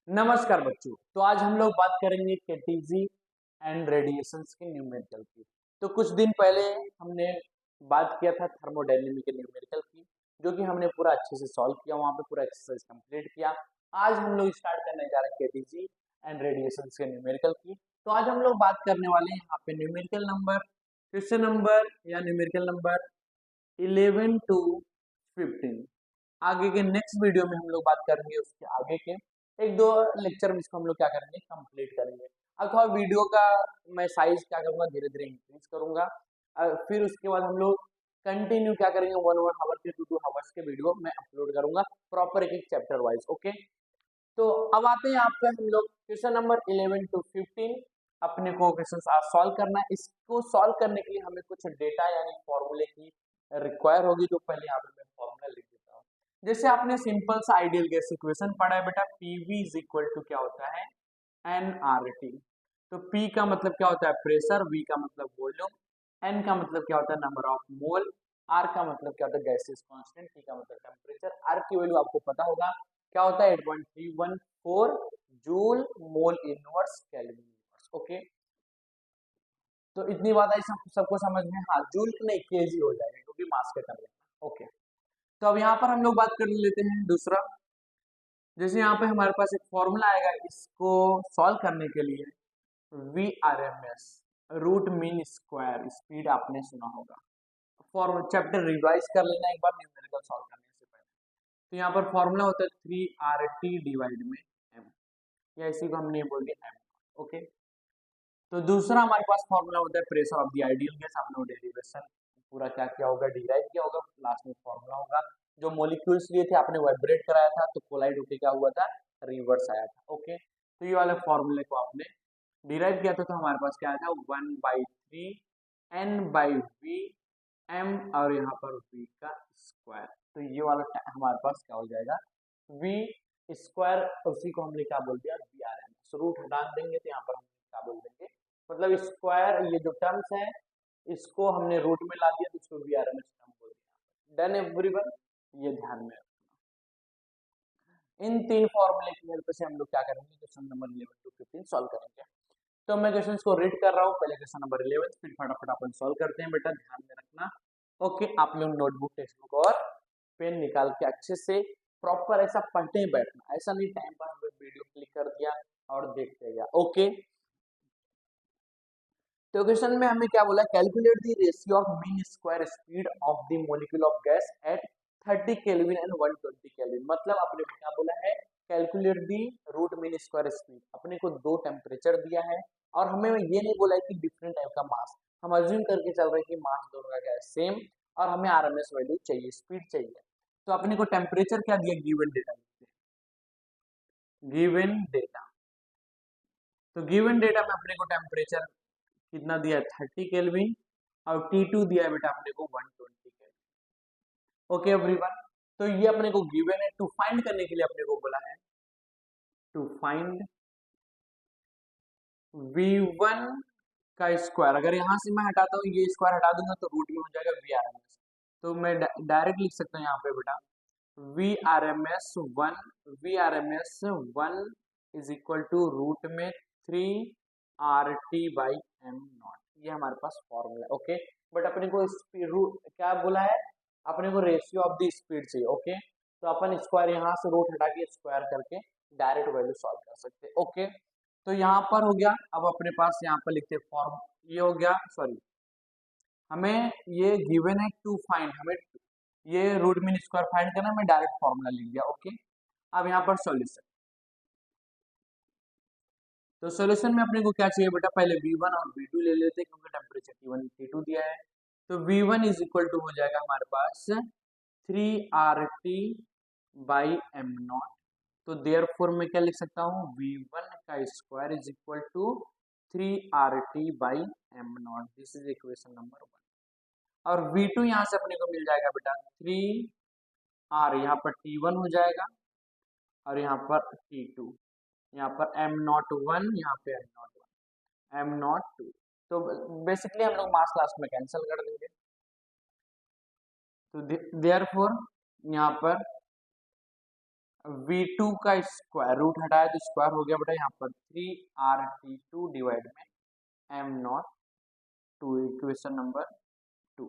नमस्कार बच्चों। तो आज हम लोग बात करेंगे केटीजी एंड रेडिएशंस के न्यूमेरिकल की। तो कुछ दिन पहले हमने बात किया था थर्मोडायनेमिक के न्यूमेरिकल की, जो कि हमने पूरा अच्छे से सॉल्व किया, वहां पे पूरा एक्सरसाइज कंप्लीट किया। आज हम लोग स्टार्ट करने जा रहे हैं केटीजी एंड रेडिएशंस के न्यूमेरिकल की। तो आज हम लोग बात करने वाले हैं यहाँ पे न्यूमेरिकल नंबर, क्वेश्चन नंबर या न्यूमेरिकल नंबर 11 टू 15। आगे के नेक्स्ट वीडियो में हम लोग बात करेंगे उसके आगे के एक दो लेक्चर में इसको हम लोग क्या करेंगे, कंप्लीट करेंगे। अब थोड़ा वीडियो का मैं साइज क्या करूंगा, धीरे धीरे इंक्रीज करूंगा। फिर उसके बाद हम लोग कंटिन्यू क्या करेंगे, 1 1 आवर के 2 2 आवर्स के वीडियो मैं अपलोड करूंगा प्रॉपर एक एक चैप्टर वाइज। ओके, तो अब आते हैं यहाँ पे हम लोग क्वेश्चन नंबर 11 टू 15। अपने को क्वेश्चन आज सॉल्व करना है। इसको सॉल्व करने के लिए हमें कुछ डेटा यानी फॉर्मूले की रिक्वायर होगी। तो पहले यहाँ पे मैं फॉर्मूला लिख देता हूँ। जैसे आपने सिंपल सा आइडियल गैस इक्वेशन पढ़ा है बेटा, पीवी इज इक्वल टू क्या होता है, एन आर टी। तो पी का मतलब क्या होता है, प्रेशर, वी का मतलब वॉल्यूम, एन का मतलब क्या होता है, नंबर ऑफ मोल, आर का मतलब क्या होता है, गैसेस कांस्टेंट, टी का मतलब टेम्परेचर। आर की वैल्यू आपको पता होगा क्या होता है, 8.314 joule mole inverse kelvin inverse. Okay, तो इतनी बात आई सबको समझ में। हाँ, जूल नहीं केजी हो जाएगा क्योंकि मास के टर्म में। ओके, तो अब यहाँ पर हम लोग बात कर लेते हैं दूसरा। जैसे यहाँ पे हमारे पास एक फॉर्मूला आएगा, इसको सॉल्व करने के लिए V R M S root mean square speed आपने सुना होगा। फॉर्म चैप्टर रिवाइज कर लेना एक बार न्यूमेरिकल सॉल्व करने से पहले। तो यहाँ पर फॉर्मूला होता है 3RT डिवाइड में एम, या इसी को हमने बोल दिया एम। ओके, तो दूसरा हमारे पास फॉर्मूला होता है pressure of the ideal gas. आपने डेरिवेशन पूरा क्या किया होगा, डिराइव किया होगा। लास्ट में फॉर्मूला होगा, जो मॉलिक्यूल्स लिए थे आपने वाइब्रेट कराया था तो कोलाइड होके क्या हुआ था, रिवर्स आया था। ओके, तो ये वाले फॉर्मूले को आपने डिराइव किया था, तो हमारे पास क्या आया था, 1/3 N/V M, और यहाँ पर V का स्क्वायर। तो ये वाला हमारे पास क्या हो जाएगा, V स्क्वायर। उसी को हमने क्या बोल दिया, VRM। रूट हटा देंगे तो यहाँ पर हम क्या बोल देंगे, मतलब स्क्वायर, ये जो टर्म्स है इसको हमने रूट में ला दिया तो इसको VRMS टर्म बोल दिया। डन एवरीवन, ये ध्यान में रखना। इन तीन फॉर्मूले की हेल्प से हम लोग क्या करेंगे, क्वेश्चन नंबर 11 टू 15 सॉल्व करेंगे। तो मैं क्वेश्चन को रीड कर रहा हूँ, पहले क्वेश्चन नंबर 11, फिर फटाफट अपन सॉल्व करते हैं बेटा, ध्यान में रखना। ओके, आप लोग नोटबुक, टेक्स्ट बुक और पेन निकाल के अच्छे से प्रॉपर ऐसा पढ़ते ही बैठना, ऐसा नहीं टाइम पास में वीडियो क्लिक कर दिया और देखते गया। ओके, तो क्वेश्चन में हमें क्या बोला, calculate the ratio of mean square speed of the molecule of gas at 30 kelvin and 120 kelvin. मतलब अपने को क्या बोला है, calculate the root mean square speed. अपने को दो टेम्परेचर दिया है और हमें ये नहीं बोला है कि डिफरेंट टाइप का मास। हम अज्यूम करके चल रहे हैं कि मास दोनों का क्या है, सेम, और हमें आरएमएस वैल्यू चाहिए, स्पीड चाहिए। तो अपने को टेम्परेचर क्या दिया, गिवन डेटा, गिवन डेटा। तो गिवन डेटा में अपने को टेम्परेचर कितना दिया है, 30 केल्विन, और T2 दिया है बेटा अपने को 120 केल्विन। ओके एवरीवन, तो ये अपने को गिवन है। टू फाइंड करने के लिए अपने को बोला है टू फाइंड V1 का स्क्वायर। अगर यहां से मैं हटाता हूँ, ये स्क्वायर हटा दूंगा तो रूट में हो जाएगा VRMS। तो मैं डायरेक्ट लिख सकता हूँ यहाँ पे बेटा, VRMS 1 is equal to root में 3RT/m0। ये हमारे पास फॉर्मूला है। ओके, बट अपने को स्पीड रूट क्या बोला है, अपने को रेशियो ऑफ द स्पीड चाहिए। ओके, तो अपन स्क्वायर यहाँ से रूट हटा के स्क्वायर करके डायरेक्ट वैल्यू सॉल्व कर सकते हैं। ओके, तो यहाँ पर हो गया। अब अपने पास यहाँ पर लिखते फॉर्म, ये हो गया, सॉरी, हमें ये गिवन है टू फाइंड, हमें ये रूट मीन स्क्वायर फाइंड करना, मैं डायरेक्ट फॉर्मूला लिख दिया। ओके, अब यहाँ पर सॉल्यूशन। तो सॉल्यूशन में अपने को क्या चाहिए बेटा, पहले V1 और V2 ले लेते हैं क्योंकि टेम्परेचर T1 T2 दिया है। तो V1 इज इक्वल टू हो जाएगा हमारे पास 3RT/m0। तो देयरफॉर मैं क्या लिख सकता हूँ, V1 का square is equal to 3RT/m0। This is equation number 1। और V2 यहाँ से अपने को मिल जाएगा बेटा 3R, यहाँ पर T1 हो जाएगा, और यहाँ पर T2, यहाँ पर m01, यहाँ पे m01, m02। तो बेसिकली हम लोग मास लास्ट में कैंसिल कर देंगे। तो देयरफॉर यहाँ पर V2 का स्क्वायर रूट हटाया तो स्क्वायर हो गया बेटा यहाँ पर 3RT2 डिवाइड में M naught two, equation number 2।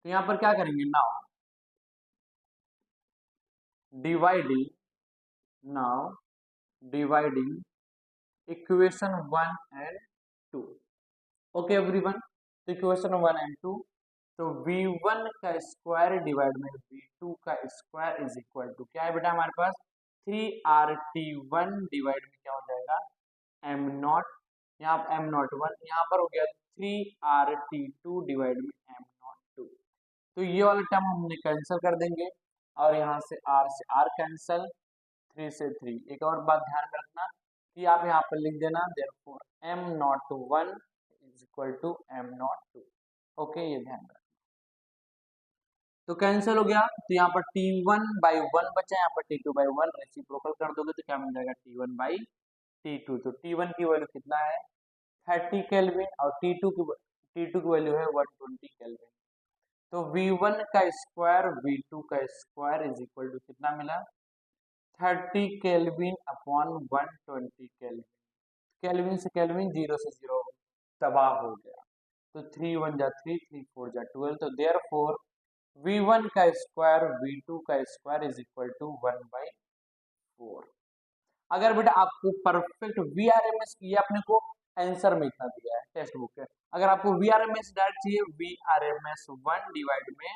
तो यहाँ पर क्या करेंगे now dividing, now dividing equation 1 and 2। Okay everyone, तो इक्वेशन 1 एंड 2, तो V1 का स्क्वायर डिवाइड में V2 का स्क्वायर इज इक्वल टू क्या है बेटा हमारे पास 3RT1 डिवाइड में क्या हो जाएगा एम नॉट, यहाँ एम नॉट 1, यहाँ पर हो गया 3RT2 डिवाइड में एम नॉट 2। तो ये वाला टर्म हमने कैंसिल कर देंगे और यहाँ से R कैंसिल, 3 से 3। एक और बात ध्यान में रखना कि आप यहाँ पर लिख देना therefore M naught 1 is equal to M naught 2। Okay, ये ध्यान रखना। तो कैंसिल हो गया, तो यहाँ पर T1/1 बचा, यहाँ पर T2/1 रेसिप्रोकल कर दोगे तो क्या मिल जाएगा T1/T2। तो T1 की वैल्यू कितना है 30 केल्विन और T2 की वैल्यू है 120 केल्विन। तो V1 का स्क्वायर V2 का स्क्वायर इज इक्वल टू कितना मिला 30 केल्विन अपॉन 120 केल्विन। केल्विन से केल्विन 0 से 0 तबाह हो गया, तो 3 1 जा 3, 3 4 जा 12। तो देयरफॉर V1 का स्क्वायर V2 का स्क्वायर इज इक्वल टू 1/4। अगर बेटा आपको परफेक्ट VRMS ये अपने को आंसर में इतना दिया है टेक्स्ट बुक के, अगर आपको VRMS डायरेक्ट चाहिए VRMS1 डिवाइड में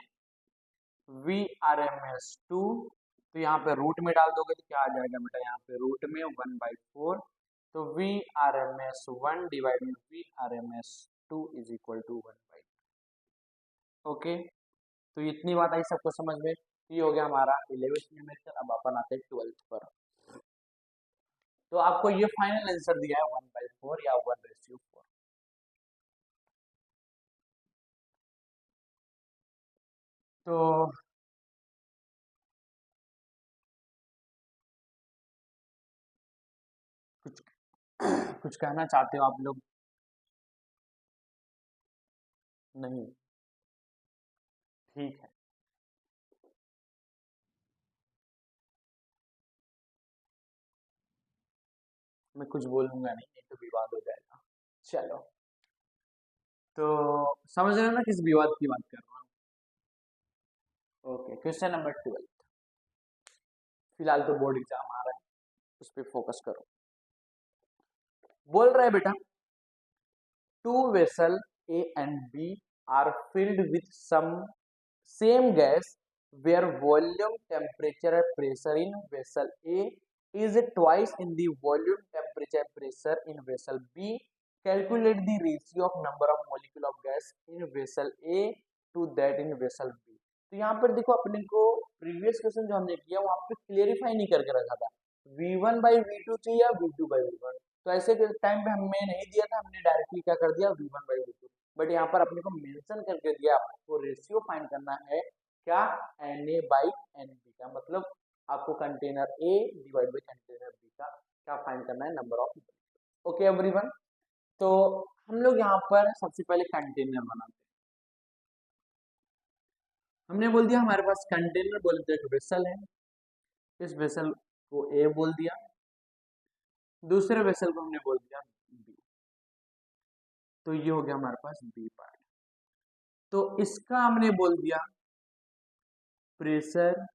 VRMS2, तो यहाँ पे रूट में डाल दोगे तो क्या आ जाएगा बेटा यहाँ पे रूट में 1/4। तो VRMS1 डिवाइड में VRMS2 is equal to 1/2। Okay, तो इतनी बात आई सबको समझ में। ये हो गया हमारा 11th न्यूमेरिकल। अब अपन आते हैं 12th पर। तो आपको ये फाइनल आंसर दिया है 1/4 या 1/4। तो कुछ कुछ कहना चाहते हो आप लोग? नहीं, ठीक है। मैं कुछ बोलूंगा नहीं तो विवाद हो जाएगा। चलो, तो समझ रहे हो ना किस विवाद की बात कर रहा हूँ। Okay, question number 12। फिलहाल तो बोर्ड एग्जाम आ रहा है, उस पर फोकस करो। बोल रहा है बेटा two vessel A and B are filled with some same gas where volume, temperature and pressure in vessel A is twice in the volume, temperature and pressure in vessel B. Calculate the ratio of number of molecule of gas in vessel A to that in vessel B. तो यहाँ पर देखो अपने को previous question जो हमने किया वहाँ पे क्लियरिफाई नहीं करके रखा था V1/V2 चाहिए या V2/V1। तो ऐसे टाइम पे हमें नहीं दिया था, हमने डायरेक्टली क्या कर दिया V1/V2। बट यहाँ पर अपने को मेंशन करके दिया आपको रेशियो फाइंड करना है क्या Na/Nb का, मतलब आपको container A divide by container B का क्या फाइंड करना है नंबर ऑफ। ओके एवरीवन, तो हम लोग यहाँ पर सबसे पहले कंटेनर बनाते हैं। हमने बोल दिया हमारे पास कंटेनर बोले तो एक वेसल है, इस वेसल को ए बोल दिया, दूसरे वेसल को हमने बोल दिया बी। तो ये हो गया हमारे पास बी पार्ट। तो इसका हमने बोल दिया pressure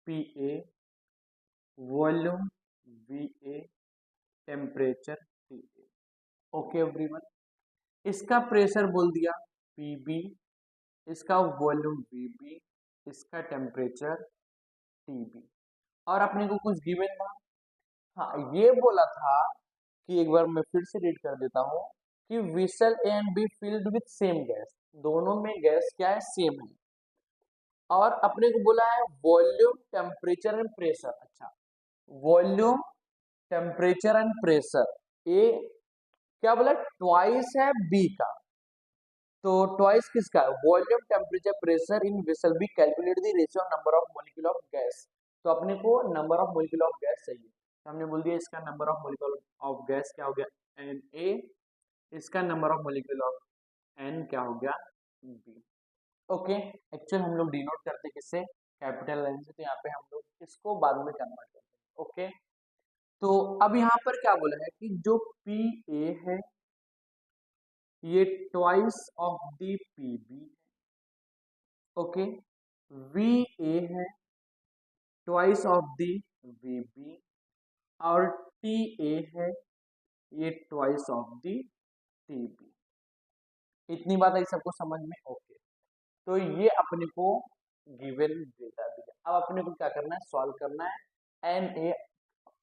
P A, volume V A, temperature T A. Okay everyone, इसका प्रेशर बोल दिया पी बी, इसका वॉल्यूम वी बी, इसका टेम्परेचर टी बी। और अपने को कुछ गिवन था, हाँ ये बोला था कि एक बार मैं फिर से रीड कर देता हूँ कि vessel A and be filled with same gas, दोनों में गैस क्या है सेम है। और अपने को बोला है वॉल्यूम, टेम्परेचर एंड प्रेशर। अच्छा, volume, temperature and pressure A क्या बोला ट्वाइस है बी का, तो ट्वाइस किसका volume, temperature, pressure in vessel B. Calculate the ratio number of molecule of gas. तो अपने को number of molecule of gas चाहिए, तो हमने बोल दिया इसका number of molecule of gas क्या हो गया एन ए, इसका number of molecule of N क्या हो गया बी। ओके, एक्चुअल हम लोग डिनोट करते किससे कैपिटल लाइन से, तो यहाँ पे हम लोग इसको बाद में कन्वर्ट करते हैं। ओके, तो अब यहाँ पर क्या बोला है कि जो पी ए है ये twice of the P B है, ओके, वी ए है twice of the V B, और टी ए है ये twice of the T B. इतनी बात आई सबको समझ में? ओके, तो ये अपने को गिवन डेटा दिया। अब अपने को क्या करना है, सॉल्व करना है। एन ए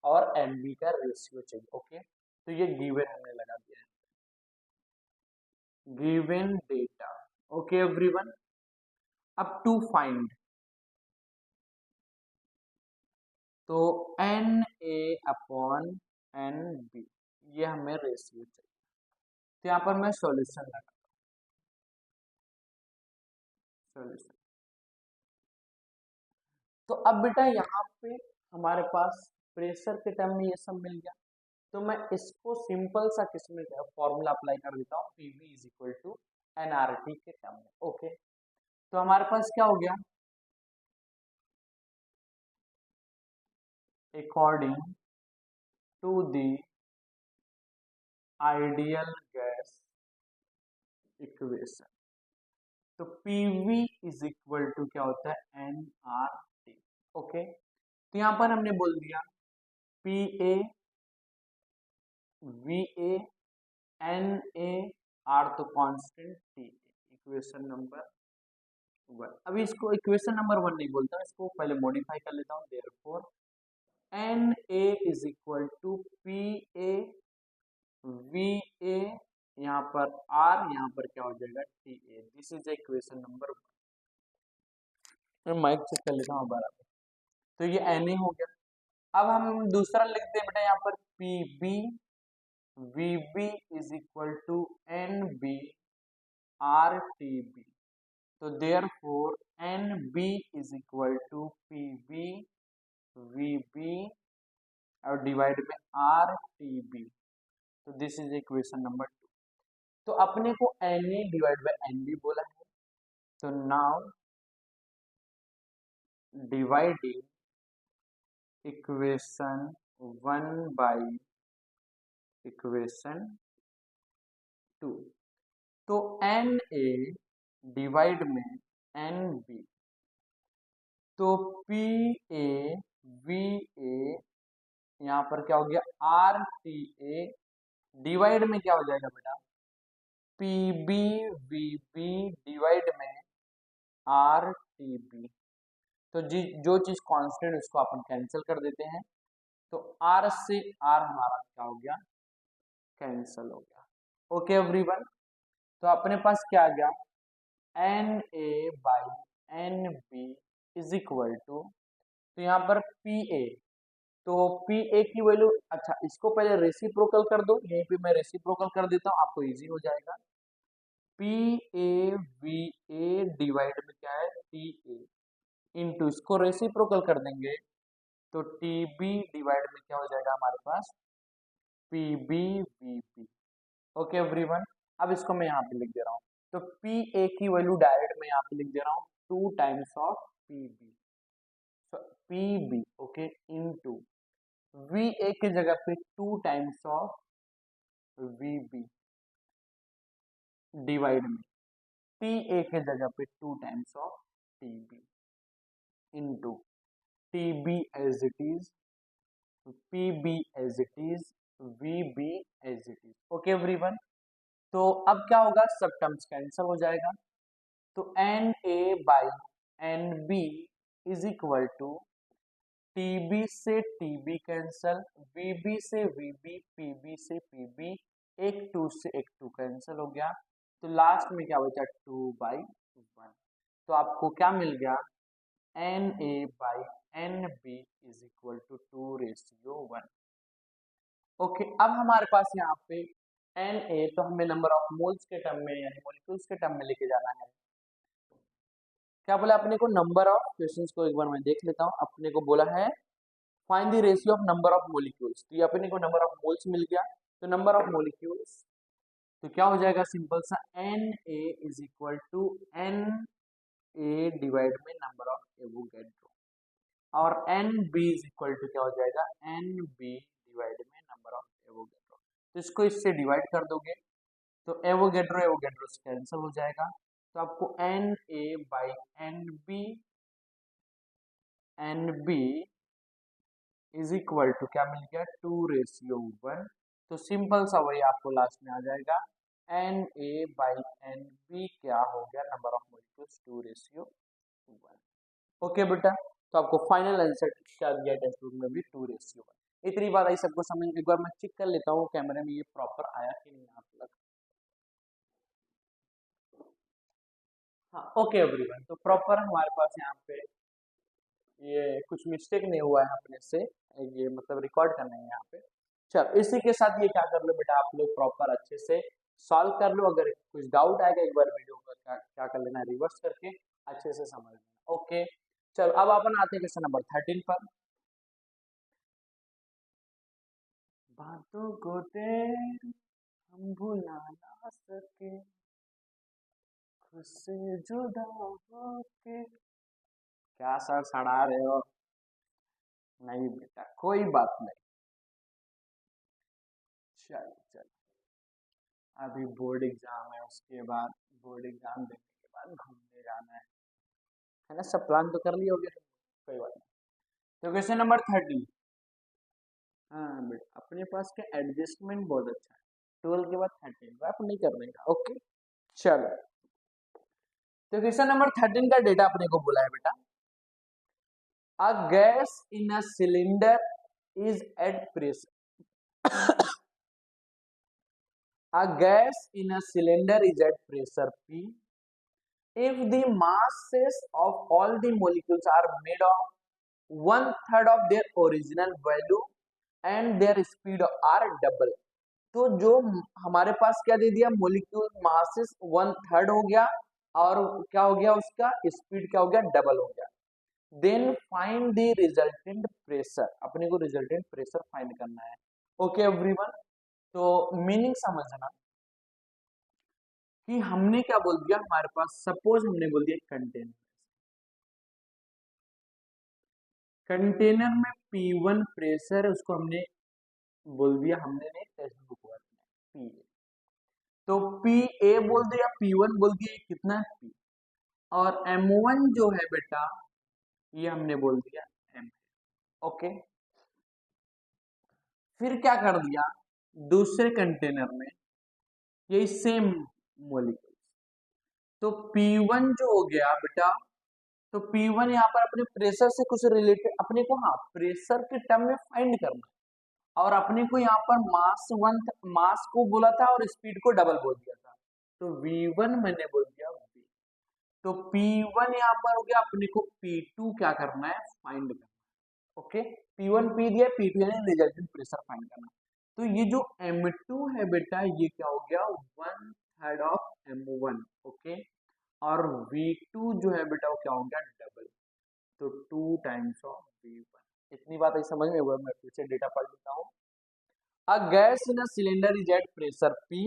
और एन बी का रेशियो चाहिए। ओके, तो ये गिवन हमने लगा दिया है, गिवन डेटा। ओके एवरीवन, अब टू फाइंड, तो N A upon N B, ये हमें रेशियो चाहिए। तो यहाँ पर मैं सॉल्यूशन लगा, सॉल्यूशन। तो अब बेटा यहाँ पे हमारे पास प्रेशर के टर्म में ये सब मिल गया, तो मैं इसको सिंपल सा किसमें फॉर्मूला अप्लाई कर देता हूँ, PV is equal to NRT के टर्म में। ओके, तो हमारे पास क्या हो गया, according to the ideal gas equation, तो पीवी इज इक्वल टू क्या होता है, एन आर टी। ओके, तो यहाँ पर हमने बोल दिया P A V A N A R तो कांस्टेंट, टी इक्वेशन नंबर 1। अभी इसको इक्वेशन नंबर 1 नहीं बोलता, इसको पहले मॉडिफाई कर लेता हूँ। Therefore N A is equal to P A V A, यहाँ पर आर, यहाँ पर क्या हो जाएगा, T A. This is equation number 1। मैं माइक चेक कर लेता हूँ बराबर। तो ये एन ए हो गया। अब हम दूसरा लिखते हैं बेटा, यहाँ पर P B V B is equal to N B R T B, तो therefore N B is equal to P B V B और डिवाइड में आर टी बी, तो दिस इज इक्वेशन नंबर 2। तो अपने को N A divide by N B बोला है, तो now dividing equation 1 by equation 2, तो एन ए डिवाइड में एन बी, तो पी ए वी ए, यहाँ पर क्या हो गया, आर टी ए, डिवाइड में क्या हो जाएगा बेटा, P B V B divide में आर टी बी। तो जो चीज कांस्टेंट उसको अपन कैंसिल कर देते हैं, तो आर से आर हमारा क्या हो गया, कैंसिल हो गया। ओके एवरीवन, तो अपने पास क्या आ गया, N A by N B is equal to, तो यहाँ पर पी ए, तो पी ए की वैल्यू, अच्छा इसको पहले रेसिप्रोकल कर दो, यहीं पे मैं रेसिप्रोकल कर देता हूँ, आपको इजी हो जाएगा। P A V A divide में क्या है, टी ए, इंटू इसको रेसिप्रोकल कर देंगे, तो टी बी डिवाइड में क्या हो जाएगा हमारे पास, P B V B. Okay everyone, अब इसको मैं यहाँ पे लिख दे रहा हूँ, तो पी ए की वैल्यू डायरेक्ट मैं यहाँ पे लिख दे रहा हूँ 2 times of P B, P B, okay, into V A की जगह पे 2 times of V B divide में टी ए के जगह पे 2 times of T B into T B as it is, P B as it is, V B as it is. Okay everyone, तो अब क्या होगा, सब टर्म्स कैंसिल हो जाएगा, तो N A by N B is equal to TB से TB cancel, VB से वीबी, पीबी से पीबी, एक 2 से एक 2 कैंसिल हो गया, तो लास्ट में क्या बचा, 2/1। तो आपको क्या मिल गया, N A by N B is equal to 2:1। Okay, अब हमारे पास यहाँ पे एन ए, तो हमें नंबर ऑफ मोल्स के टर्म में यानी मॉलिक्यूल्स के टर्म में लेके जाना है। क्या बोला अपने को, नंबर ऑफ, क्वेश्चंस को एक बार मैं देख लेता हूँ। अपने को बोला है find the ratio of number of molecules, तो ये अपने को नंबर ऑफ मोल्स मिल गया, तो नंबर ऑफ मॉलिक्यूल्स तो क्या हो जाएगा, सिंपल सा N A is equal to N A divide में नंबर ऑफ एवोगैड्रो। और N B is equal to क्या हो जाएगा, एन बी डिवाइड में नंबर ऑफ एवोगेड्रो। तो इसको इससे डिवाइड कर दोगे तो एवोगेड्रो एवोगेड्रो से कैंसिल हो जाएगा, तो आपको N A by N B is equal to क्या मिल गया, 2:1। तो सिंपल सा वही आपको लास्ट में आ जाएगा, N A by N B क्या हो गया, नंबर ऑफ मॉलिक्यूल्स 2:1। ओके बेटा, तो आपको फाइनल आंसर क्या दिया टेक्स्ट बुक में भी 2:1। इतनी बात आई सबको समझ। एक बार मैं चेक कर लेता हूँ कैमरे में ये प्रॉपर आया कि नहीं आप लोग। हाँ ओके एवरीवन, तो प्रॉपर हमारे पास यहाँ पे ये कुछ मिस्टेक नहीं हुआ है अपने से, ये मतलब रिकॉर्ड करना है यहाँ पे। चल इसी के साथ ये क्या कर लो बेटा, आप लोग प्रॉपर अच्छे से सॉल्व कर लो। अगर कुछ डाउट आएगा एक बार वीडियो को क्या कर लेना, रिवर्स करके अच्छे से समझ लेना। ओके चलो अब अपन आते हैं क्वेश्चन नंबर 13 पर। बातों को हम भुला ना सके, खुद से जुदा होके। क्या सर सड़ा रहे हो? नहीं बेटा कोई बात नहीं, चल चल अभी बोर्ड एग्जाम है, उसके बाद बोर्ड एग्जाम देने के बाद घूमने जाना है ना, सब प्लान तो कर लिया होगा, कोई बात नहीं। तो क्वेश्चन नंबर 13। हाँ बेटा अपने पास का एडजस्टमेंट बहुत अच्छा है, 12 के बाद 13 आप नहीं कर देगा। ओके चलो, तो क्वेश्चन नंबर 13 का डेटा अपने को बोला है बेटा, a gas in a cylinder is at pressure a gas in a cylinder is at pressure P if the masses of all the molecules are made of 1/3 of their original value and their speed are double। तो जो हमारे पास क्या दे दिया, molecule masses 1/3 हो गया और क्या हो गया, उसका स्पीड क्या हो गया, डबल हो गया। Then find the resultant pressure, अपने को रिजल्टेंट प्रेशर फाइंड करना है। ओके एवरीवन, तो मीनिंग समझना कि हमने क्या बोल दिया, हमारे पास सपोज हमने बोल दिया कंटेनर, कंटेनर में P1 प्रेशर है, उसको हमने बोल दिया, हमने नहीं टेक्स्ट बुक वर्ड में P, तो PA बोल दिया, P1 बोल दिया, कितना है P, और M1 जो है बेटा ये हमने बोल दिया M। ओके फिर क्या कर दिया, दूसरे कंटेनर में यही सेम मोलिक्यूल, तो P1 जो हो गया बेटा, तो P1 यहाँ पर अपने प्रेशर से कुछ रिलेटेड अपने को, हाँ प्रेशर के टर्म में फाइंड करना है, और अपने को यहाँ पर मास को बोला था और स्पीड को डबल बोल दिया था, तो V1 मैंने बोल दिया V, तो P1 यहाँ पर हो गया, अपने को P2 क्या करना है, फाइंड करना है। ओके P1 P दिया, P2 यानी रिजल्टेंट प्रेशर फाइंड करना। तो ये जो M2 है बेटा ये क्या हो गया, 1/3 ऑफ M1। ओके और V2 जो है बेटा वो क्या हो गया, डबल, तो 2 टाइम्स ऑफ V1। इतनी बात आई समझ में, हुआ मैं फिर से डेटा पढ़ लेता हूँ। A gas in a cylinder is at pressure P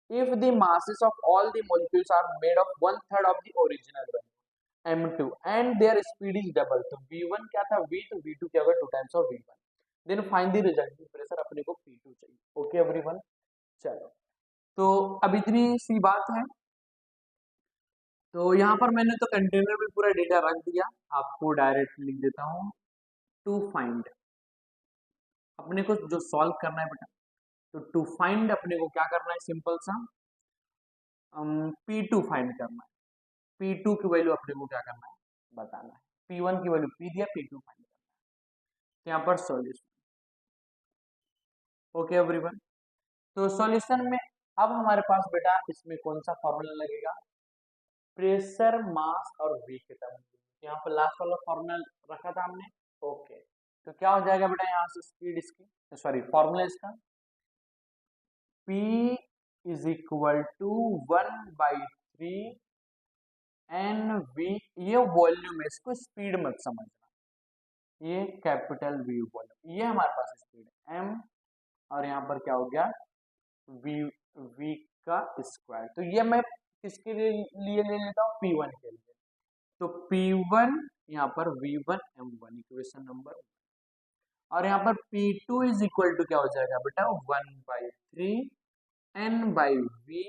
if the masses of all the molecules are made of 1/3 of the original value M2 and their speed is double। तो V1 क्या था V, तो V2 क्या होगा 2 times of V1। Then find the resultant pressure, अपने को P2 चाहिए। Okay everyone चलो, तो अब इतनी सी बात है, तो यहाँ पर मैंने तो कंटेनर में पूरा डेटा रख दिया, आपको डायरेक्ट लिख देता हूँ टू फाइंड, अपने को जो सॉल्व करना है बेटा, तो टू फाइंड अपने को क्या करना है, सिंपल सा P2 फाइंड करना है, P2 की वैल्यू अपने को क्या करना है, बताना है। P1 की वैल्यू P दिया, P2 फाइंड करना है, तो यहाँ पर सॉल्यूशन। ओके एवरीवन, तो सॉल्यूशन में अब हमारे पास बेटा इसमें कौन सा फॉर्मूला लगेगा, प्रेशर मास और V के टर्म, यहाँ पर लास्ट वाला फॉर्मूला रखा था हमने। ओके तो क्या हो जाएगा बेटा, यहाँ से स्पीड इसकी, सॉरी फॉर्मूला इसका, P is equal to 1/3 N V, ये वॉल्यूम है, इसको स्पीड मत समझना, ये कैपिटल वी वॉल्यूम, ये हमारे पास स्पीड है एम, और यहाँ पर क्या हो गया वी, वी का स्क्वायर, तो ये मैं किसके लिए ले लेता हूँ, P1 के लिए, तो P1 यहाँ पर V1M1 इक्वेशन नंबर। और यहाँ पर P2 इज इक्वल टू क्या हो जाएगा बेटा 1/3 N/V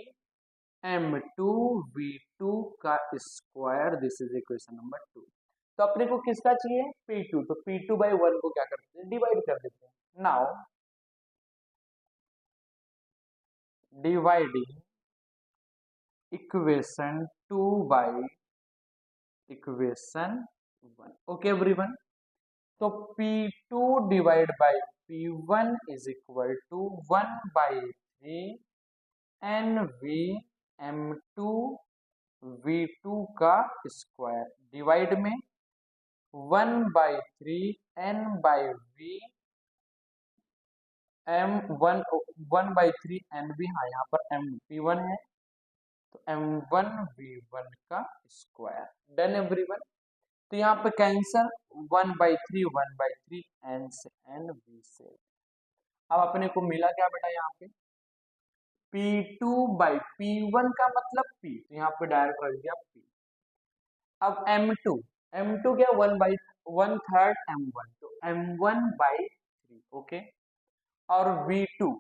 M2 V2 का square, this is equation number 2। तो अपने को किसका चाहिए P2, तो P2/1 को क्या करते हैं डिवाइड कर देते हैं। Now dividing equation 2 by equation 1। Okay everyone, तो P2 divide by P1 is equal to 1/3 NV M2 V2 का स्क्वायर डिवाइड में 1/3 N/V M1 1/3 NV, हाँ यहाँ पर MP1 है तो M1 V1 का स्क्वायर। डन एवरीवन, तो यहाँ पे कैंसल 1/3 N से N V से। अब अपने को मिला क्या बेटा यहाँ पे P2/P1 का मतलब P, तो यहाँ पे डायरेक्ट रख दिया P। अब M2 क्या 1/3 M1, तो M1/3 ओके। और V2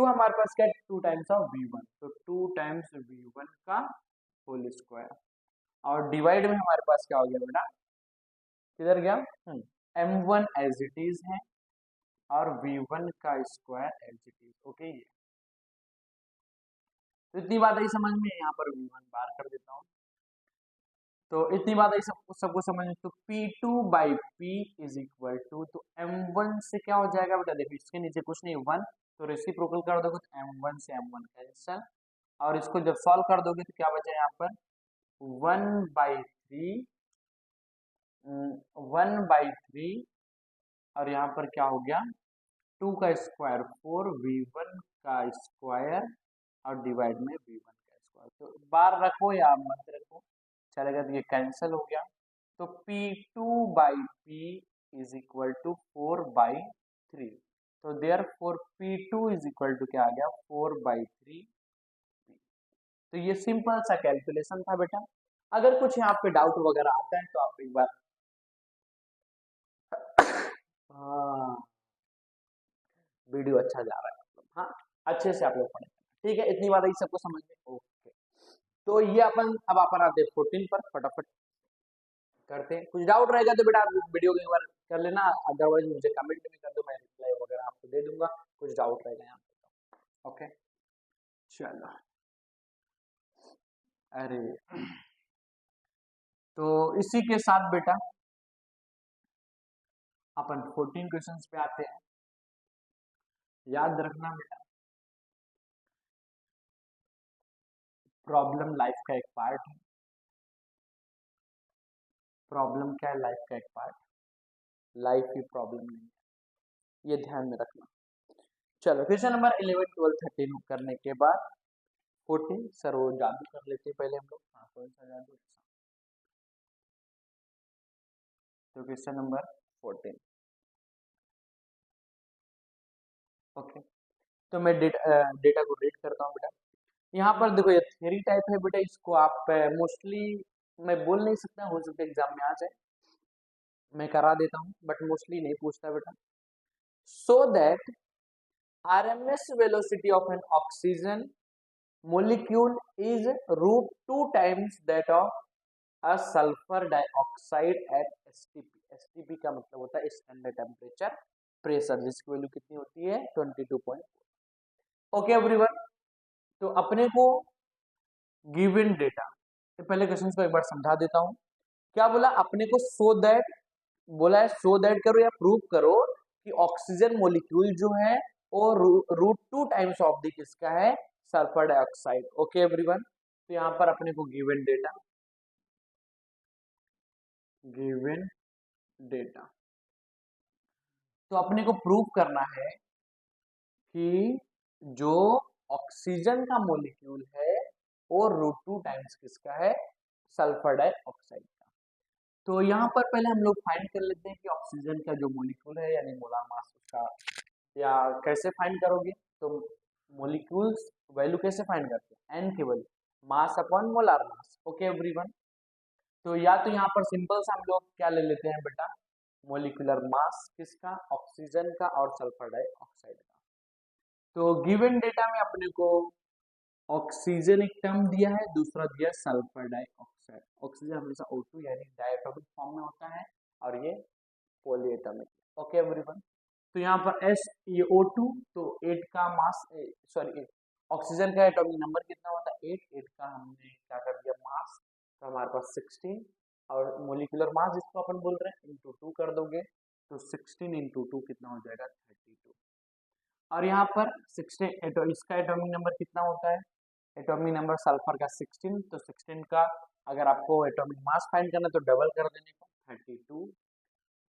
हमारे पास क्या 2 टाइम्स ऑफ V1, तो 2 टाइम्स V1 का होल स्क्वायर। और डिवाइड में हमारे पास क्या हो गया बेटा, किधर गया M1 एज इट इज है और V1 का square as it is. Okay, ये तो इतनी बात आई समझ में, यहाँ पर V1 बाहर कर देता हूँ। तो इतनी बात आई सबको समझ में। तो P2/P इज इक्वल टू, तो M1 से क्या हो जाएगा बेटा, देखो इसके नीचे कुछ नहीं 1, तो रेसिप्रोकल कर दोगे तो M1 से M1 कैंसल, और इसको जब सॉल्व कर दोगे तो क्या बचा यहाँ पर 1/3 और यहाँ पर क्या हो गया 2 का स्क्वायर 4 V1 का स्क्वायर और डिवाइड में V1 का स्क्वायर। तो बार रखो या मत रखो चलेगा, तो ये कैंसिल हो गया। तो P2/P इज इक्वल टू 4/3, तो therefore P2 is equal to क्या आ गया 4/3। तो ये सिंपल सा कैलकुलेशन था बेटा। अगर कुछ यहाँ पे डाउट वगैरह आता है तो आप एक बार हाँ वीडियो अच्छा जा रहा है मतलब, हाँ अच्छे से आप लोग पढ़े, ठीक है। इतनी बात आई सबको समझ में, ओके। तो ये अब अपन आते हैं 14 पर, फटाफट करते हैं। कुछ डाउट रहेगा तो बेटा आप वीडियो को एक बार कर लेना, अदरवाइज मुझे कमेंट में कर दो, मैं रिप्लाई वगैरह आपको दे दूंगा। कुछ डाउट रहेगा यहाँ पे, ओके चलो। अरे तो इसी के साथ बेटा अपन 14 क्वेश्चंस पे आते हैं। याद रखना बेटा, प्रॉब्लम लाइफ का एक पार्ट है। प्रॉब्लम क्या है, लाइफ का एक पार्ट, लाइफ ही प्रॉब्लम नहीं है, ये ध्यान में रखना। चलो क्वेश्चन नंबर 11 12 13 करने के बाद 14 सर वो जादू कर लेते हैं पहले हम लोग, हाँ कौन सा जादू, तो क्वेश्चन नंबर 14 ओके। तो मैं डेटा को रीड करता हूँ बेटा। यहाँ पर देखो ये थ्योरी टाइप है बेटा, इसको आप मोस्टली मैं बोल नहीं सकता, हो सकता है एग्जाम में आ जाए, मैं करा देता हूँ बट मोस्टली नहीं पूछता बेटा। So that RMS velocity of an oxygen molecule is root 2 times that of a sulfur dioxide at STP। STP का मतलब होता है स्टैंडर्ड टेम्परेचर प्रेशर, जिसकी वैल्यू कितनी होती है 22.4। ओके एवरीवन, तो अपने को गिवन डेटा, तो पहले क्वेश्चन को एक बार समझा देता हूँ। क्या बोला अपने को, सो दैट बोला है, सो दैट करो या प्रूव करो कि ऑक्सीजन मोलिक्यूल जो है वो रूट 2 टाइम्स ऑफ दी किसका है सल्फर डाइऑक्साइड। ओके एवरीवन, तो यहाँ पर अपने को गिवन डेटा तो अपने को प्रूव करना है कि जो ऑक्सीजन का मोलिक्यूल है वो रूट 2 टाइम्स किसका है सल्फर डाइऑक्साइड का। तो यहाँ पर पहले हम लोग फाइंड कर लेते हैं कि ऑक्सीजन का जो मोलिक्यूल है यानी मोलार मास उसका, या कैसे फाइंड करोगे, तो मोलिक्यूल्स वैल्यू कैसे फाइंड करते हैं, एन की value mass upon molar mass. Okay everyone, तो या तो यहाँ पर सिंपल सा हम लोग क्या ले लेते हैं बेटा, मोलिकुलर मास किसका, ऑक्सीजन का और सल्फर डाइऑक्साइड का। तो गिवन डेटा में अपने को ऑक्सीजन एक टर्म दिया है, दूसरा दिया सल्फर डाइऑक्साइड। ऑक्सीजन हमेशा O2 यानी डायटोमिक फॉर्म में होता है और ये पॉलीएटॉमिक। ओके एवरीवन, तो यहाँ पर S ये O2 तो 8 का मास, सॉरी ऑक्सीजन का एटॉमिक नंबर कितना होता है 8, 8 का हमने क्या कर दिया मास, तो हमारे पास 16 और मोलिकुलर मास जिसको अपन बोल रहे हैं इंटू 2 कर दोगे तो 16 इंटू 2 कितना हो जाएगा 32। और यहाँ पर 16 इसका एटॉमिक नंबर कितना होता है, एटॉमिक नंबर सल्फर का 16, तो 16 का अगर आपको एटॉमिक मास फाइंड करना तो डबल कर देने का 32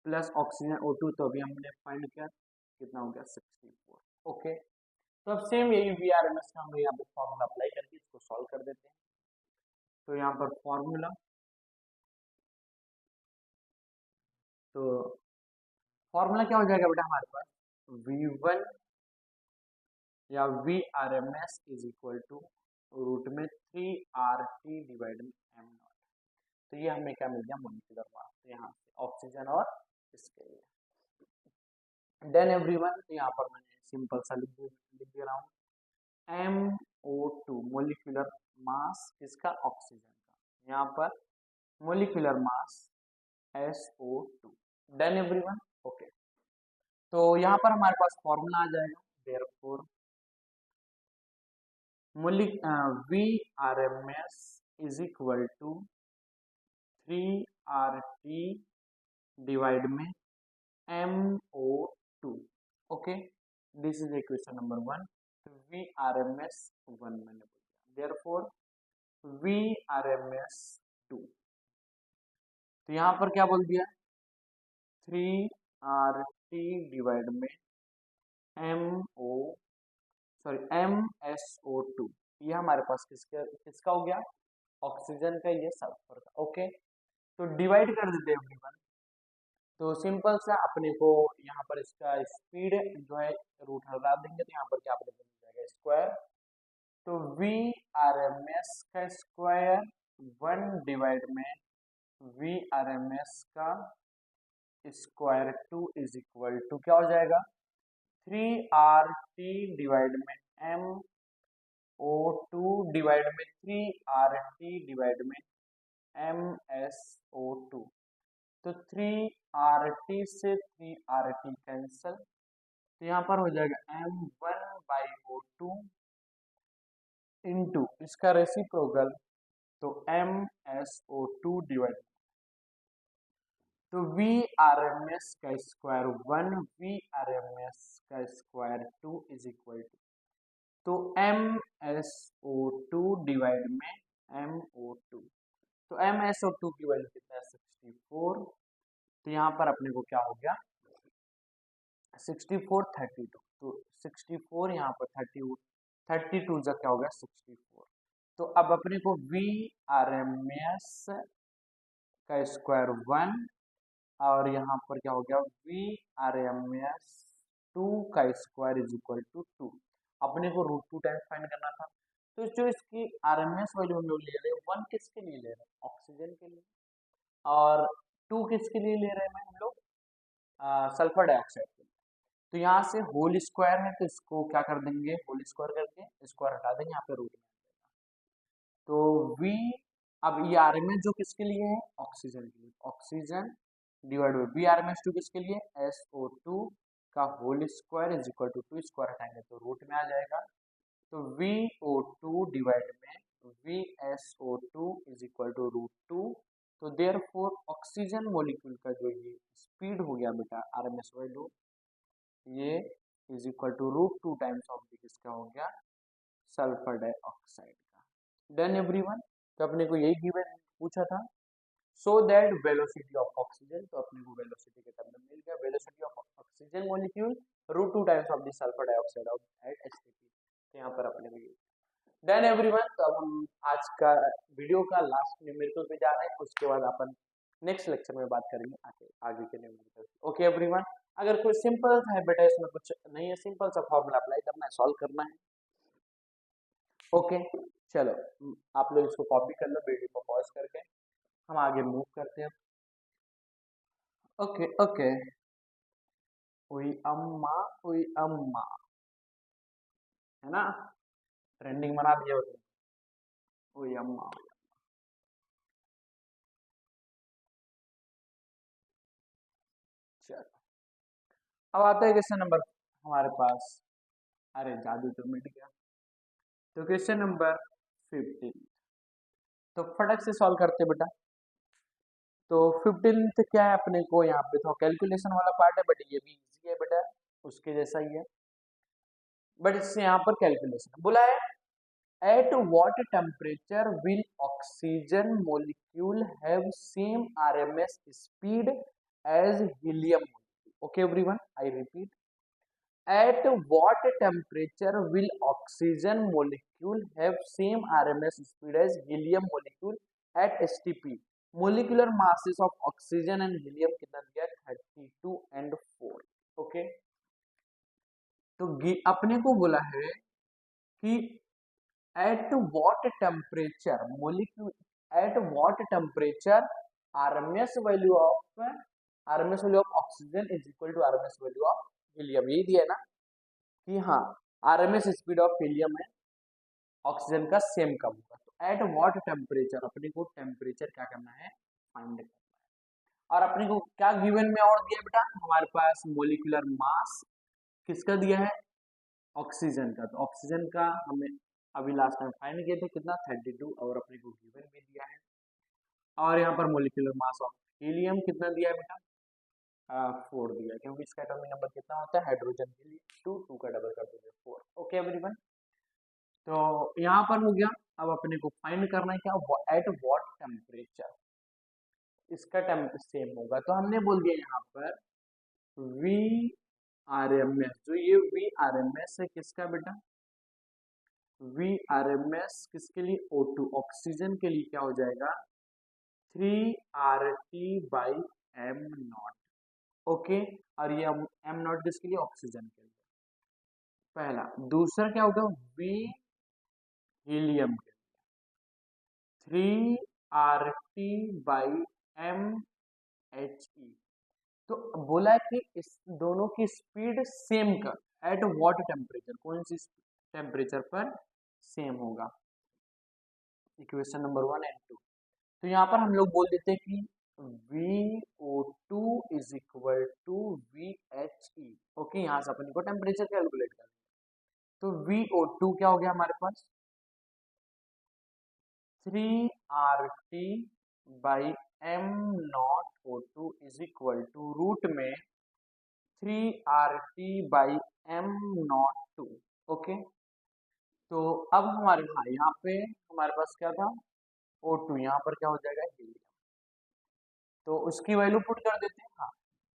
प्लस ऑक्सीजन O2 तो अभी हमने फाइंड किया कितना हो गया 64। ओके, तो अब सेम यही VRMS का हम यहाँ पे फॉर्मूला अप्लाई करके इसको सॉल्व कर देते हैं। तो यहाँ पर फॉर्मूला, तो फॉर्मूला क्या हो जाएगा बेटा हमारे पास, V1 या VRMS is equal to root में 3RT डिवाइड में m0। तो ये हमें क्या मिल गया मोलिकुलर मास, तो यहाँ से ऑक्सीजन और इसके लिए देन एवरीवन, तो यहाँ पर मैंने सिंपल सा लिख दे रहा हूँ MO2 मोलिकुलर मास किसका, ऑक्सीजन का, यहाँ पर molecular mass SO2। Done everyone, okay, तो यहाँ पर हमारे पास फॉर्मूला आ जाएगा, therefore VRMS is equal to 3RT divide में MO2। Okay, this is equation number 1। VRMS 1 मैंने बोल दिया, देयरफॉर VRMS 2, तो यहाँ पर क्या बोल दिया 3RT डिवाइड में MSO2, ये हमारे पास किसका हो गया, ऑक्सीजन का, ये सल्फर का। ओके, तो डिवाइड कर देते हैं एवरीवन, तो सिंपल सा अपने को यहाँ पर इसका स्पीड जो है रूट हटा देंगे तो यहाँ पर क्या अपने को मिल जाएगा स्क्वायर, तो VRMS का स्क्वायर 1 डिवाइड में VRMS का स्क्वायर 2 इज इक्वल टू क्या हो जाएगा 3RT डिवाइड में MO2 डिवाइड में 3RT डिवाइड में MSO2, तो 3RT से 3RT कैंसल, तो यहाँ पर हो जाएगा M1/O2 इंटू इसका रेसिप्रोकल तो MSO2 डिवाइड, तो VRMS का स्क्वायर 1 VRMS का स्क्वायर 2 इज इक्वल टू, तो MSO2 डिवाइड में MO2, तो MSO2 की वैल्यू कितना है 64, तो यहाँ पर अपने को क्या हो गया 64 32, तो 64 यहाँ पर 32 जब क्या हो गया 64, तो अब अपने को VRMS का स्क्वायर 1 और यहाँ पर क्या हो गया VRMS 2 का स्क्वायर इज इक्वल टू 2, अपने को रूट 2 टाइम्स फाइंड करना था, तो जो इसकी RMS वैल्यू हम लोग ले रहे हैं 1 किसके लिए ले रहे हैं ऑक्सीजन के लिए और 2 किसके लिए ले रहे हैं हम लोग सल्फर डाइऑक्साइड के लिए, तो यहाँ से होल स्क्वायर है तो इसको क्या कर देंगे होल स्क्वायर करके स्क्वायर हटा देंगे, यहाँ पे रूट में तो V, अब ये RMS जो किसके लिए है ऑक्सीजन के लिए, ऑक्सीजन डिवाइड बाई VRMS 2 किसके लिए SO2 का whole square is equal to 2 square हटाएंगे तो रूट में आ जाएगा, तो VO2 डिवाइड में VSO2 is equal to root 2, तो देयरफॉर ऑक्सीजन मॉलिक्यूल का जो ये स्पीड हो गया बेटा RMS वैल्यू ये is equal to root 2 times of the किसका हो गया सल्फर डाइऑक्साइड का। डन एवरीवन, तो अपने को यही गिवन पूछा था, so that velocity of oxygen, तो अपने को वेलोसिटी के टर्म में मिल गया velocity of oxygen molecule root 2 times of the sulphur dioxide of H2, तो यहाँ पर अपने को डन एवरीवन, तो अब हम आज का वीडियो का लास्ट न्यूमेरिकल पे जा रहे हैं, उसके बाद अपन नेक्स्ट लेक्चर में बात करेंगे आगे के न्यूमेरिकल। ओके एवरीवन, अगर कोई सिंपल है बेटा इसमें कुछ नहीं है, सिंपल सा फॉर्मूला अप्लाई करना है सॉल्व करना है। ओके चलो आप लोग इसको कॉपी कर लो वीडियो को पॉज करके, हम आगे मूव करते हैं। Okay okay. उई अम्मा उई अम्मा, है ना, ट्रेंडिंग बना दिया उसने। उई अम्मा। चलो, अब आता है क्वेश्चन नंबर हमारे पास। अरे जादू तो मिट गया। तो क्वेश्चन नंबर 15, तो फटक से सॉल्व करते बेटा। तो 15th क्या है अपने को, यहाँ पे तो कैलकुलेशन वाला पार्ट है, बट ये भी इजी है बेटा, उसके जैसा ही है, बट इससे यहाँ पर कैलकुलेशन बोला है। At what temperature will oxygen molecule have same RMS speed as helium molecule. Okay everyone, I repeat, at what temperature will oxygen molecule have same RMS speed as helium molecule at STP? Molecular masses of oxygen and helium कितना दिया, 32 and 4। Okay, तो अपने को बोला है कि at what temperature molecule, at what temperature RMS value of oxygen is equal to RMS value of helium, यही दिया है ना कि हाँ आरएमएस स्पीड ऑफ हीलियम है ऑक्सीजन का सेम कब होगा। तो एट व्हाट टेम्परेचर, अपने को टेम्परेचर क्या करना है, फाइंड करना है। और अपने को क्या गिवन में और दिया बेटा, हमारे पास मोलिकुलर मास किसका दिया है, ऑक्सीजन का। तो ऑक्सीजन का हमें अभी लास्ट टाइम फाइंड किए थे कितना, 32, और अपने को गिवन में दिया है। और यहाँ पर मोलिकुलर मास ऑफ हीलियम कितना दिया है बेटा, 4 दिया, क्योंकि इसका एटॉमिक नंबर कितना होता है हाइड्रोजन के लिए, 2, 2 का डबल कर दोगे 4। ओके एवरीवन, तो यहाँ पर हो गया। अब अपने को फाइंड करना है क्या, एट व्हाट टेम्परेचर इसका टेम्प सेम होगा। तो हमने बोल दिया यहाँ पर वी आर एम एस, जो ये वी आर एम एस है किसका बेटा, वी आर एम एस किसके लिए, O2 ऑक्सीजन के लिए क्या हो जाएगा, 3RT/m0। ओके, और ये m0 किसके लिए, ऑक्सीजन के लिए, पहला। दूसरा क्या होगा, वी हीलियम के, 3RT/mHe। तो बोला है कि इस दोनों की स्पीड सेम कर, एट व्हाट टेम्परेचर, कौन सी टेम्परेचर पर सेम होगा, इक्वेशन नंबर 1 एंड 2। तो यहाँ पर हम लोग बोल देते हैं कि VO2 is equal to VHE। Okay, यहाँ से अपन को टेम्परेचर कैलकुलेट करना है। तो VO2 क्या हो गया हमारे पास, 3RT/m0O2 is equal to root में 3RT/m02। ओके, तो अब हमारे यहाँ पे हमारे पास क्या था, O2, यहाँ पर क्या हो जाएगा, हीलियम। तो उसकी वैल्यू पुट कर देते हैं। हाँ,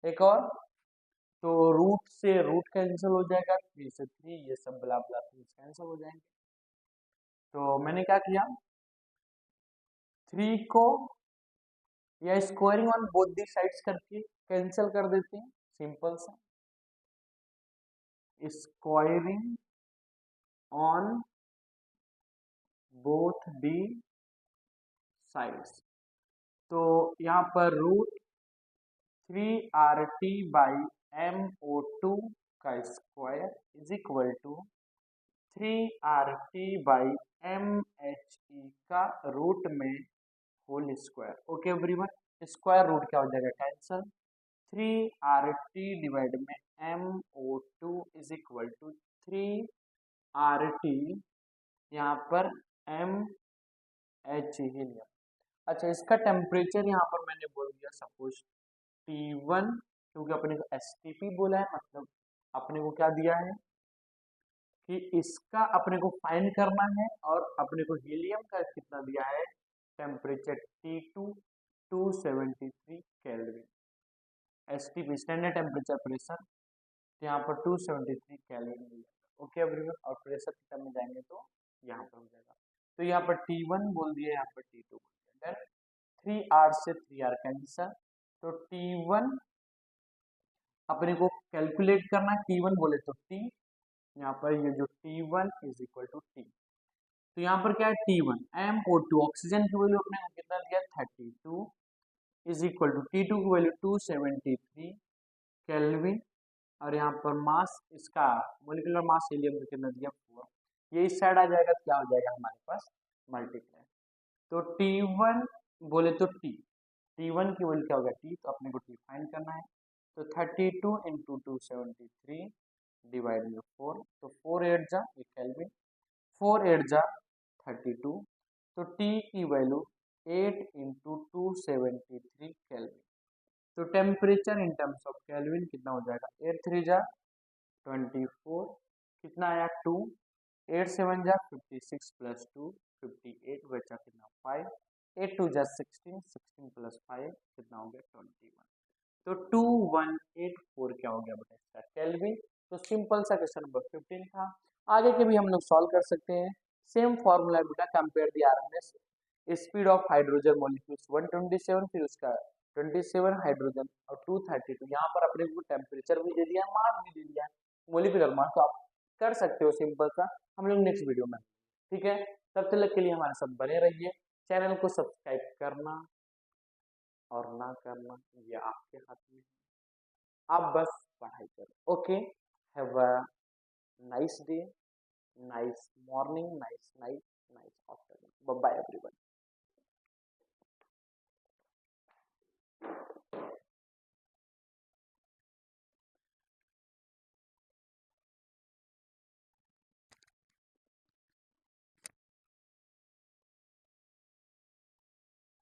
एक और, तो रूट से रूट कैंसिल हो जाएगा, 3 से 3, ये सब ब्ला ब्ला कैंसिल हो जाएंगे। तो मैंने क्या किया, 3 को या squaring on both the sides करके कैंसिल कर देते हैं, सिंपल सा, squaring on both the sides. तो यहाँ पर रूट 3RT/MO2 का square is equal to 3RT/MHE का रूट में whole square. Okay everyone, square root क्या हो जाएगा, कैंसल, 3RT डिवाइड में MO2 is equal to 3RT, यहाँ पर MH हीलियम। अच्छा, इसका टेम्परेचर यहाँ पर मैंने बोल दिया सपोज T1, क्योंकि अपने को STP बोला है, मतलब अपने को क्या दिया है कि इसका अपने को फाइंड करना है, और अपने को हीलियम का कितना दिया है, temperature T2 273 kelvin, STP standard temperature pressure, तो यहाँ पर 273 केल्विन मिल जाएगा। ओके एवरीवन, और प्रेशर की टर्म में जाएंगे तो यहाँ पर हो जाएगा। तो यहाँ पर T1 बोल दिया, यहाँ पर T2 बोल दिया, देन 3R से 3R कैंसिल, तो T1 अपने को कैलकुलेट करना, T1 बोले तो T, यहाँ पर ये जो T1 is equal to T, तो यहाँ पर क्या है T1 MO2 ऑक्सीजन की वैल्यू अपने को कितना दिया 32 इज इक्वल टू T2 की वैल्यू 273 केल्विन और यहाँ पर मास इसका मोलिकुलर मास हीलियम का कितना दिया 4। ये इस साइड आ जाएगा तो क्या हो जाएगा हमारे पास मल्टीप्लाई। तो T1 बोले तो T1 की वैल्यू क्या होगा T, तो अपने को T फाइंड करना है। तो 32 इंटू 273 डिवाइड में 4, तो 4 8 जा ये केल्विन, 4 8 जा 32, तो T की वैल्यू 8 इंटू 273 केल्विन। तो temperature in terms of kelvin कितना हो जाएगा 8 3 जा 24, कितना आया 2, 8 7 जा 56 प्लस 2 58 बचा कितना 5, 8 2 जा 16 16 प्लस 5 कितना हो गया 21। तो 2184 क्या हो गया बेटा इसका केल्विन। तो सिंपल सा क्वेश्चन नंबर 15 था। आगे के भी हम लोग सॉल्व कर सकते हैं। सेम फॉर्मूला बेटा compare the RMS speed of hydrogen molecules 127 फिर उसका 27 हाइड्रोजन और 232। यहाँ पर अपने को टेम्परेचर भी दे दिया मास भी दे दिया मोलिकुलर मास, तो आप कर सकते हो सिंपल सा। हम लोग नेक्स्ट वीडियो में, ठीक है, तब तक के लिए हमारे साथ बने रहिए। चैनल को सब्सक्राइब करना और ना करना ये आपके हाथ में, आप बस पढ़ाई करो। Okay, have a nice day, nice morning, nice night, nice afternoon, bye bye everyone.